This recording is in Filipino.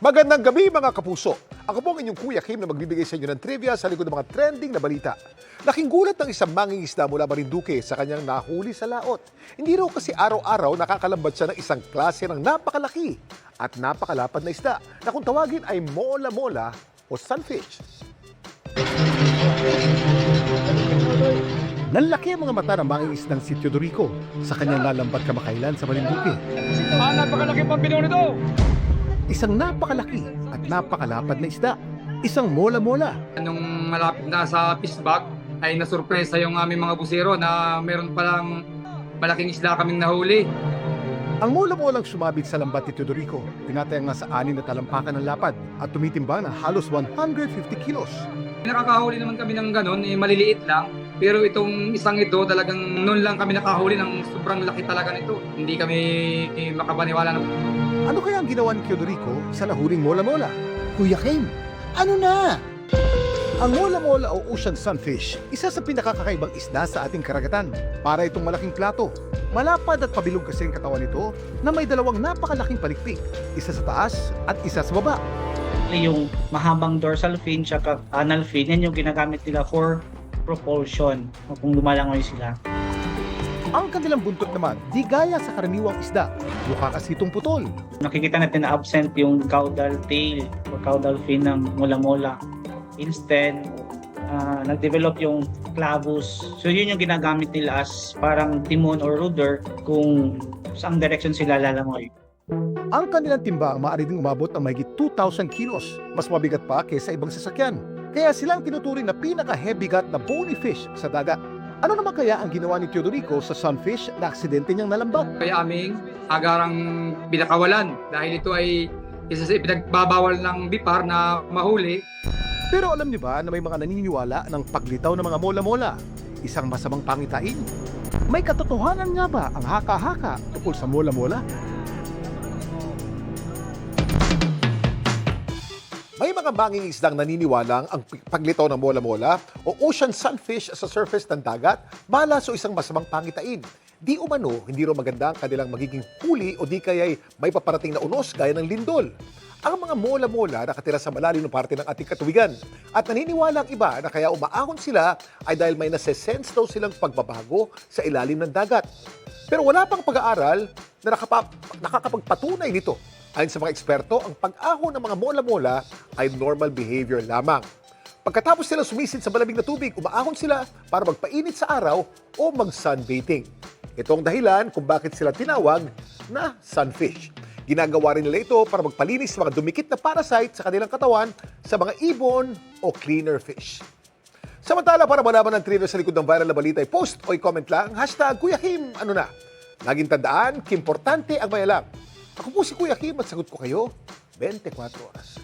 Magandang gabi mga kapuso. Ako po ang inyong Kuya Kim na magbibigay sa inyo ng trivia sa likod ng mga trending na balita. Laking gulat ng isang mangingisda mula Marinduque sa kanyang nahuli sa laot. Hindi raw kasi araw-araw nakakalambat siya ng isang klase ng napakalaki at napakalapad na isda na kung tawagin ay mola-mola o sunfish. Nanlaki ang mga mata ng mangingisdang si Teodorico sa kanyang lalambat kamakailan sa Marinduque. Napakalaki pang binaw nito! Isang napakalaki at napakalapad na isda. Isang mola-mola. Nung malapit na sa fish bag, ay nasurpresa yung aming mga busero na meron palang malaking isda kaming nahuli. Ang mola-molang sumabit sa lambat ni Teodorico, tinatayang nasa 6 na talampakan ng lapad at tumitimbang ng halos 150 kilos. Nakakahuli naman kami ng ganon, maliliit lang. Pero itong isang ito, talagang noon lang kami nakahuli ng sobrang laki talaga nito. Hindi kami makapaniwala na. Ano kaya ang ginawa ni Teodorico sa nahuling mola-mola? Kuya Kim, ano na? Ang mola-mola o ocean sunfish, isa sa pinakakakaibang isda sa ating karagatan. Para itong malaking plato. Malapad at pabilog kasi ang katawan nito na may dalawang napakalaking palikpik. Isa sa taas at isa sa baba. Yung mahabang dorsal fin at anal fin, yan yung ginagamit nila for propulsion kung lumalangoy sila. Ang kanilang buntot naman, di gaya sa karaniwang isda. Mukha kasi itong putol. Nakikita natin na absent yung caudal tail o caudal fin ng mola-mola. Instead, nag-develop yung clavus. So yun yung ginagamit nila as parang timon or rudder kung saang direction sila lalangoy. Ang kanilang timbang maaari ding umabot ng mahigit 2,000 kilos. Mas mabigat pa kaysa ibang sasakyan. Kaya silang tinuturing na pinaka-heavy-gut na bony fish sa dagat. Ano naman kaya ang ginawa ni Teodorico sa sunfish na aksidente niyang nalambat? Kaya aming agarang binakawalan dahil ito ay isa sa ipinagbabawal ng BIPAR na mahuli. Pero alam niyo ba na may mga naniniwala ng paglitaw ng mga mola-mola? Isang masamang pangitain. May katotohanan nga ba ang haka-haka tungkol sa mola-mola? May mga mangingisdang naniniwalang ang paglitaw ng mola-mola o ocean sunfish sa surface ng dagat malas o isang masamang pangitain. Di umano, hindi raw maganda ang kanilang magiging huli o di kaya'y may paparating na unos gaya ng lindol. Ang mga mola-mola nakatira sa malalim na parte ng ating katuwigan. At naniniwala ang iba na kaya umaahon sila ay dahil may nase-sense daw silang pagbabago sa ilalim ng dagat. Pero wala pang pag-aaral na nakakapagpatunay nito. Ayon sa mga eksperto, ang pag-ahon ng mga mola-mola ay normal behavior lamang. Pagkatapos sila sumisid sa malamig na tubig, umaahon sila para magpainit sa araw o mag-sunbathing. Ito ang dahilan kung bakit sila tinawag na sunfish. Ginagawa rin nila ito para magpalinis sa mga dumikit na parasite sa kanilang katawan sa mga ibon o cleaner fish. Samantala, para malaman ng trivia sa likod ng viral na balita, post o i-comment lang, #Kuya Kim, ano na? Laging tandaan, importante ang may alam. Ako po si Kuya Kim at sagot ko kayo 24 oras.